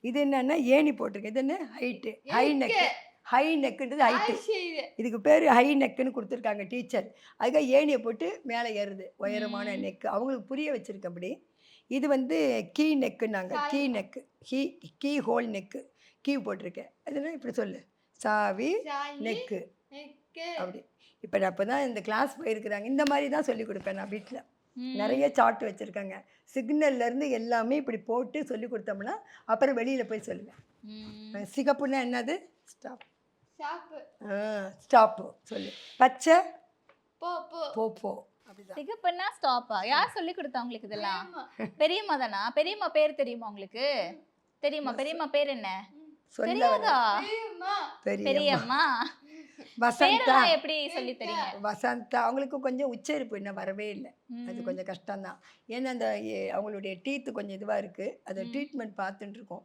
இது என்னன்னா ஏணி போட்டிருக்கேன். இது என்ன ஹைட்டு, ஹை நெக்கு. ஹை நெக்குன்றது ஹைட்டு. இதுக்கு பேர் ஹை நெக்குன்னு கொடுத்துருக்காங்க டீச்சர். அதுக்காக ஏணியை போட்டு மேலே ஏறுது உயரமான நெக்கு. அவங்களுக்கு புரிய வச்சுருக்கேன் அப்படி. இது வந்து கீ நெக்குன்னாங்க. Key neck, key hole neck. Key போட்டிருக்கேன். அதெல்லாம் இப்படி சொல்லு, சாவி நெக்கு அப்படி. இப்போ நான் அப்போ தான் இந்த கிளாஸ் போயிருக்கிறாங்க. இந்த மாதிரி தான் சொல்லிக் கொடுப்பேன் நான் வீட்டில். நிறைய சார்ட் வச்சுருக்காங்க. சிக்னல்லேருந்து எல்லாமே இப்படி போட்டு சொல்லி கொடுத்தோம்னா அப்புறம் வெளியில் போய் சொல்லுவேன். சிகப்புன்னா என்னது? ஸ்டாப். ஸ்டாப்பு சொல்லு. பச்சை போ போ. அப்படிதான். சிகப்புன்னா ஸ்டாப்பா? யார் சொல்லி கொடுத்தா உங்களுக்கு இதெல்லாம்? பெரியம்மா தானா? பெரியம்மா பேர் தெரியுமா உங்களுக்கு? தெரியுமா? பெரியம்மா பேர் என்ன? தெரியாதா? பெரியம்மா. வசந்தா. எப்படி சொல்லி தெரியுங்க? வசந்தா. அவங்களுக்கு கொஞ்சம் உச்சரிப்பு இன்னும் வரவே இல்லை. அது கொஞ்சம் கஷ்டம்தான். ஏன்னா அந்த அவங்களுடைய டீத்து கொஞ்சம் இதுவாக இருக்குது. அதை ட்ரீட்மெண்ட் பார்த்துட்டு இருக்கோம்.